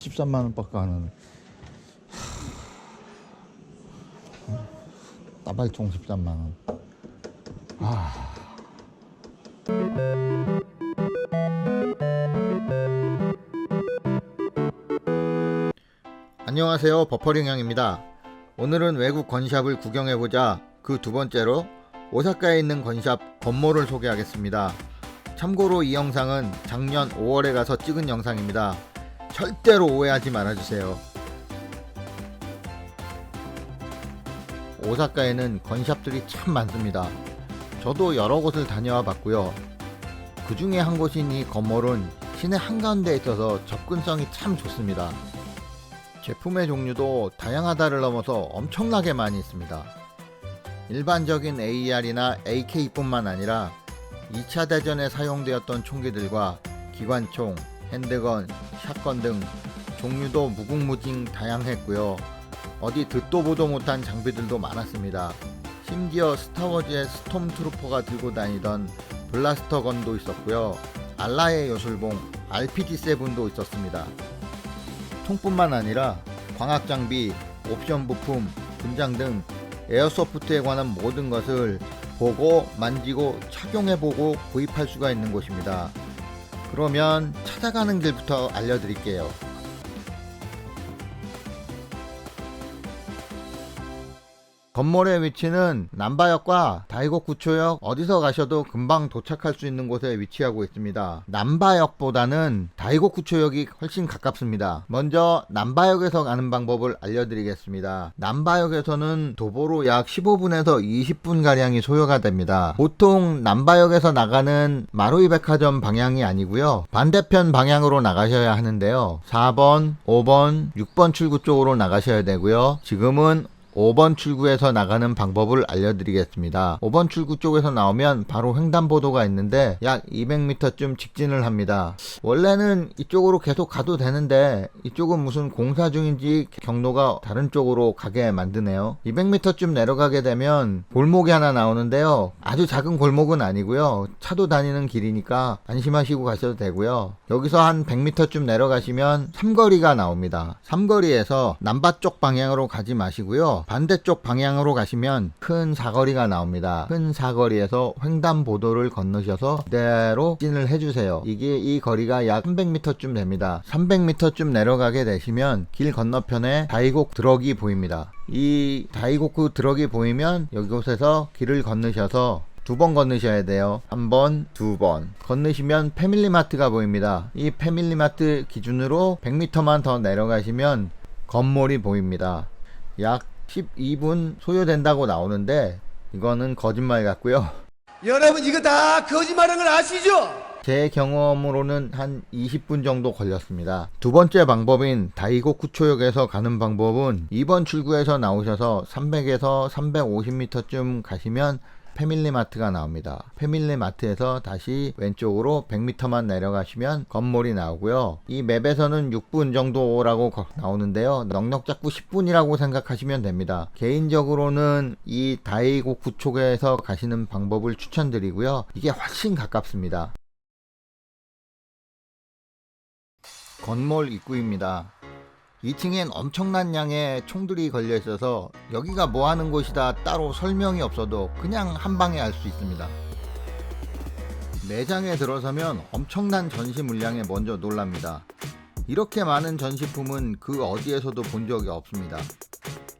13만원밖에 안 하네. 따발총 13만원. 안녕하세요, 버퍼링 형입니다. 오늘은 외국 건샵을 구경해보자 그 두 번째로 오사카에 있는 건샵 건모를 소개하겠습니다. 참고로 이 영상은 작년 5월에 가서 찍은 영상입니다. 절대로 오해하지 말아주세요. 오사카에는 건샵들이 참 많습니다. 저도 여러 곳을 다녀와 봤고요. 그 중에 한 곳인 이 건몰은 시내 한가운데에 있어서 접근성이 참 좋습니다. 제품의 종류도 다양하다를 넘어서 엄청나게 많이 있습니다. 일반적인 AR이나 AK뿐만 아니라 2차 대전에 사용되었던 총기들과 기관총, 핸드건, 샷건 등 종류도 무궁무진 다양했고요. 어디 듣도 보도 못한 장비들도 많았습니다. 심지어 스타워즈의 스톰트루퍼가 들고 다니던 블라스터 건도 있었고요. 알라의 요술봉 RPG-7도 있었습니다. 총뿐만 아니라 광학 장비, 옵션 부품, 분장 등 에어소프트에 관한 모든 것을 보고 만지고 착용해보고 구입할 수가 있는 곳입니다. 그러면 찾아가는 길부터 알려드릴게요. 건몰의 위치는 남바역과 다이곡구초역 어디서 가셔도 금방 도착할 수 있는 곳에 위치하고 있습니다. 남바역보다는 다이곡구초역이 훨씬 가깝습니다. 먼저 남바역에서 가는 방법을 알려드리겠습니다. 남바역에서는 도보로 약 15분에서 20분 가량이 소요가 됩니다. 보통 남바역에서 나가는 마루이 백화점 방향이 아니고요, 반대편 방향으로 나가셔야 하는데요, 4번, 5번, 6번 출구 쪽으로 나가셔야 되고요. 지금은 5번 출구에서 나가는 방법을 알려드리겠습니다. 5번 출구 쪽에서 나오면 바로 횡단보도가 있는데 약 200m쯤 직진을 합니다. 원래는 이쪽으로 계속 가도 되는데 이쪽은 무슨 공사 중인지 경로가 다른 쪽으로 가게 만드네요. 200m쯤 내려가게 되면 골목이 하나 나오는데요, 아주 작은 골목은 아니고요, 차도 다니는 길이니까 안심하시고 가셔도 되고요. 여기서 한 100m쯤 내려가시면 삼거리가 나옵니다. 삼거리에서 남바 쪽 방향으로 가지 마시고요, 반대쪽 방향으로 가시면 큰 사거리가 나옵니다. 큰 사거리에서 횡단보도를 건너셔서 그대로 직진을 해주세요. 이 거리가 약 300m쯤 됩니다. 300m쯤 내려가게 되시면 길 건너편에 다이곡 드럭이 보입니다. 이 다이곡 드럭이 보이면 이곳에서 길을 건너셔서 2번 건너셔야 돼요. 1번, 2번 건너시면 패밀리마트가 보입니다. 이 패밀리마트 기준으로 100m만 더 내려가시면 건몰이 보입니다. 약 12분 소요된다고 나오는데 이거는 거짓말 같고요. 여러분 이거 다 거짓말인 걸 아시죠? 제 경험으로는 한 20분 정도 걸렸습니다. 두 번째 방법인 다이곡구초역에서 가는 방법은 2번 출구에서 나오셔서 300에서 350m쯤 가시면 패밀리마트가 나옵니다. 패밀리마트에서 다시 왼쪽으로 100m만 내려가시면 건몰이 나오고요. 이 맵에서는 6분 정도라고 나오는데요, 넉넉 잡고 10분이라고 생각하시면 됩니다. 개인적으로는 이 다이곡구초역에서 가시는 방법을 추천드리고요. 이게 훨씬 가깝습니다. 건몰 입구입니다. 2층엔 엄청난 양의 총들이 걸려 있어서 여기가 뭐 하는 곳이다 따로 설명이 없어도 그냥 한 방에 알 수 있습니다. 매장에 들어서면 엄청난 전시 물량에 먼저 놀랍니다. 이렇게 많은 전시품은 그 어디에서도 본 적이 없습니다.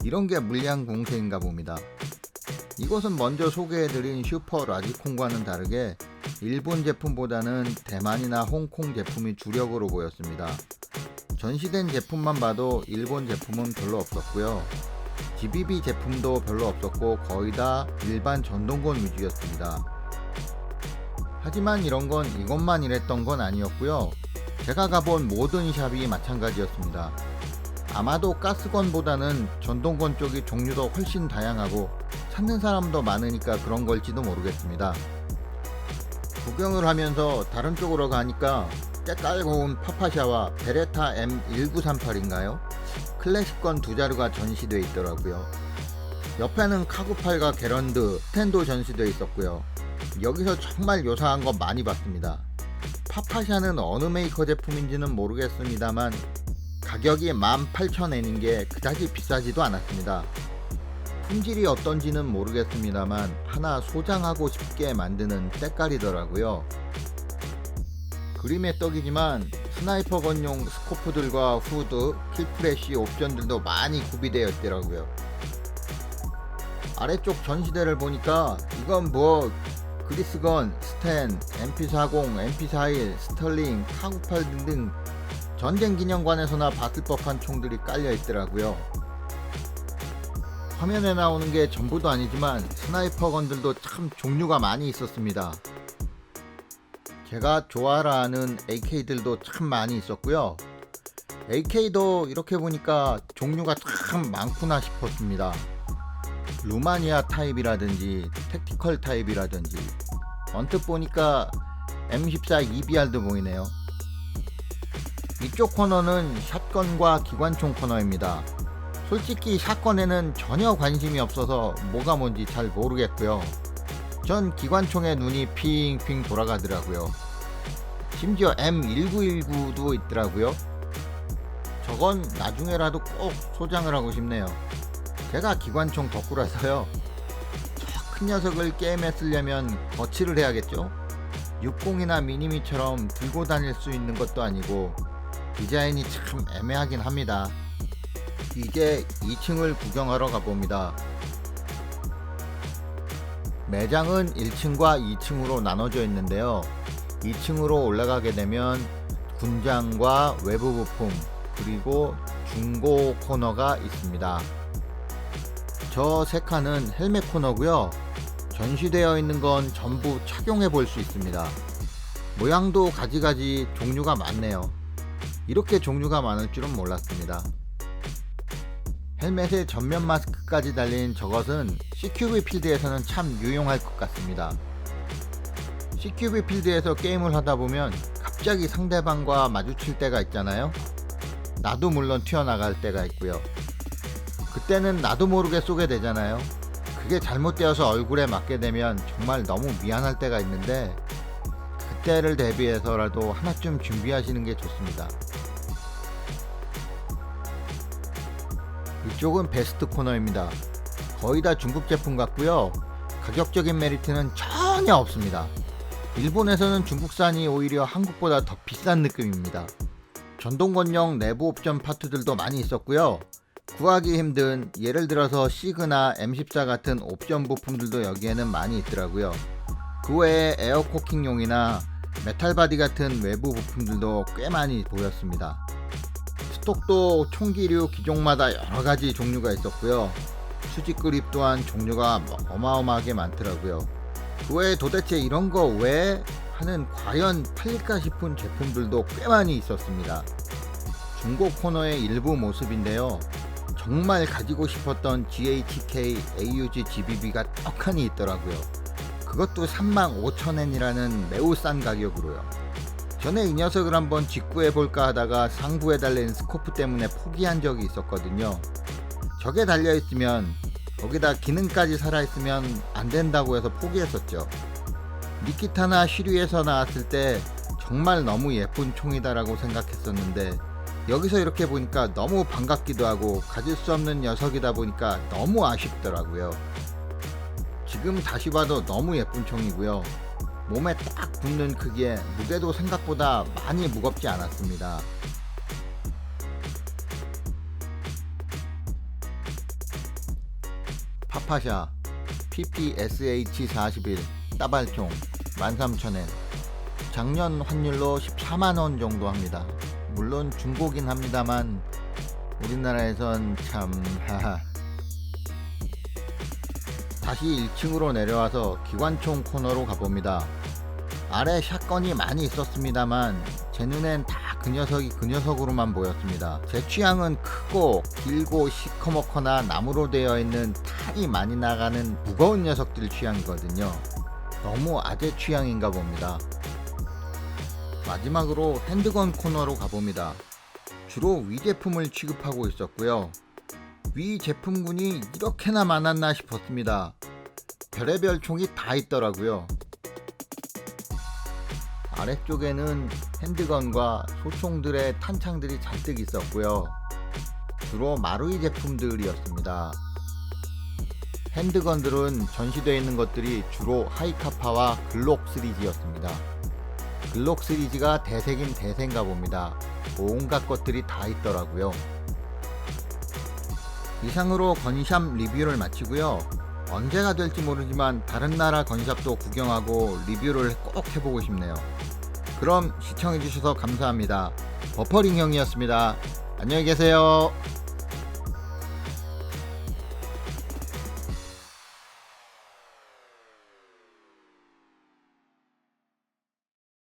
이런 게 물량 공세인가 봅니다. 이곳은 먼저 소개해드린 슈퍼 라지콘과는 다르게 일본 제품보다는 대만이나 홍콩 제품이 주력으로 보였습니다. 전시된 제품만 봐도 일본 제품은 별로 없었고요. GBB 제품도 별로 없었고 거의 다 일반 전동건 위주였습니다. 하지만 이런 건 이것만 이랬던 건 아니었고요. 제가 가본 모든 샵이 마찬가지였습니다. 아마도 가스건보다는 전동건 쪽이 종류도 훨씬 다양하고 찾는 사람도 많으니까 그런 걸지도 모르겠습니다. 구경을 하면서 다른 쪽으로 가니까 때깔고운 파파샤와 베레타 M1938인가요? 클래식건 두 자루가 전시되어 있더라고요. 옆에는 카구팔과 게런드, 스탠도 전시되어 있었고요. 여기서 정말 요사한 거 많이 봤습니다. 파파샤는 어느 메이커 제품인지는 모르겠습니다만 가격이 18,000엔인 게 그다지 비싸지도 않았습니다. 품질이 어떤지는 모르겠습니다만 하나 소장하고 싶게 만드는 때깔이더라고요. 그림의 떡이지만 스나이퍼 건용 스코프들과 후드, 킬프래시 옵션들도 많이 구비되어 있더라고요. 아래쪽 전시대를 보니까 이건 뭐 그리스건, 스텐, MP40, MP41, 스털링, 카구팔 등등 전쟁기념관에서나 봤을 법한 총들이 깔려 있더라고요. 화면에 나오는 게 전부도 아니지만 스나이퍼건들도 참 종류가 많이 있었습니다. 제가 좋아라 하는 AK들도 참 많이 있었고요. AK도 이렇게 보니까 종류가 참 많구나 싶었습니다. 루마니아 타입이라든지 택티컬 타입이라든지 언뜻 보니까 M14 EBR도 보이네요. 이쪽 코너는 샷건과 기관총 코너입니다. 솔직히 샷건에는 전혀 관심이 없어서 뭐가 뭔지 잘 모르겠고요. 전 기관총에 눈이 핑핑 돌아가더라고요. 심지어 M1919도 있더라고요. 저건 나중에라도 꼭 소장을 하고 싶네요. 제가 기관총 덕후라서요. 저 큰 녀석을 게임에 쓰려면 거치를 해야겠죠? 60이나 미니미처럼 들고 다닐 수 있는 것도 아니고 디자인이 참 애매하긴 합니다. 이제 2층을 구경하러 가봅니다. 매장은 1층과 2층으로 나눠져 있는데요. 2층으로 올라가게 되면 군장과 외부 부품 그리고 중고 코너가 있습니다. 저 세 칸은 헬멧 코너고요. 전시되어 있는 건 전부 착용해 볼 수 있습니다. 모양도 가지가지 종류가 많네요. 이렇게 종류가 많을 줄은 몰랐습니다. 헬멧에 전면 마스크까지 달린 저것은 CQB 필드에서는 참 유용할 것 같습니다. CQB 필드에서 게임을 하다 보면 갑자기 상대방과 마주칠 때가 있잖아요. 나도 물론 튀어나갈 때가 있고요. 그때는 나도 모르게 쏘게 되잖아요. 그게 잘못되어서 얼굴에 맞게 되면 정말 너무 미안할 때가 있는데 그때를 대비해서라도 하나쯤 준비하시는 게 좋습니다. 이쪽은 베스트 코너입니다. 거의 다 중국 제품 같고요. 가격적인 메리트는 전혀 없습니다. 일본에서는 중국산이 오히려 한국보다 더 비싼 느낌입니다. 전동건용 내부 옵션 파트들도 많이 있었고요. 구하기 힘든 예를 들어서 시그나 M14 같은 옵션 부품들도 여기에는 많이 있더라고요. 그 외에 에어코킹용이나 메탈바디 같은 외부 부품들도 꽤 많이 보였습니다. 스톡도 총기류 기종마다 여러가지 종류가 있었고요. 수직 그립 또한 종류가 어마어마하게 많더라고요. 그 외에 도대체 이런 거 왜 하는 과연 팔릴까 싶은 제품들도 꽤 많이 있었습니다. 중고 코너의 일부 모습인데요. 정말 가지고 싶었던 GHK AUG GBB가 떡하니 있더라고요. 그것도 35,000엔이라는 매우 싼 가격으로요. 전에 이 녀석을 한번 직구해볼까 하다가 상부에 달린 스코프 때문에 포기한 적이 있었거든요. 저게 달려있으면 거기다 기능까지 살아있으면 안된다고 해서 포기했었죠. 니키타나 시류에서 나왔을 때 정말 너무 예쁜 총이다라고 생각했었는데 여기서 이렇게 보니까 너무 반갑기도 하고 가질 수 없는 녀석이다 보니까 너무 아쉽더라고요. 지금 다시 봐도 너무 예쁜 총이고요. 몸에 딱 붙는 크기에 무게도 생각보다 많이 무겁지 않았습니다. 파파샤 PPSH41 따발총 13,000엔, 작년 환율로 14만원 정도 합니다. 물론 중고긴 합니다만 우리나라에선 참 하하. 다시 1층으로 내려와서 기관총 코너로 가봅니다. 아래 샷건이 많이 있었습니다만 제 눈엔 다 그 녀석이 그 녀석으로만 보였습니다. 제 취향은 크고 길고 시커멓거나 나무로 되어 있는 탄이 많이 나가는 무거운 녀석들 취향이거든요. 너무 아재 취향인가 봅니다. 마지막으로 핸드건 코너로 가봅니다. 주로 위 제품을 취급하고 있었고요. 위 제품군이 이렇게나 많았나 싶었습니다. 별의별 총이 다 있더라고요. 아래쪽에는 핸드건과 소총들의 탄창들이 잔뜩 있었고요. 주로 마루이 제품들이었습니다. 핸드건들은 전시되어 있는 것들이 주로 하이카파와 글록 시리즈였습니다. 글록 시리즈가 대세긴 대세인가 봅니다. 온갖 것들이 다 있더라고요. 이상으로 건샵 리뷰를 마치고요. 언제가 될지 모르지만 다른 나라 건샵도 구경하고 리뷰를 꼭 해보고 싶네요. 그럼 시청해주셔서 감사합니다. 버퍼링 형이었습니다. 안녕히 계세요.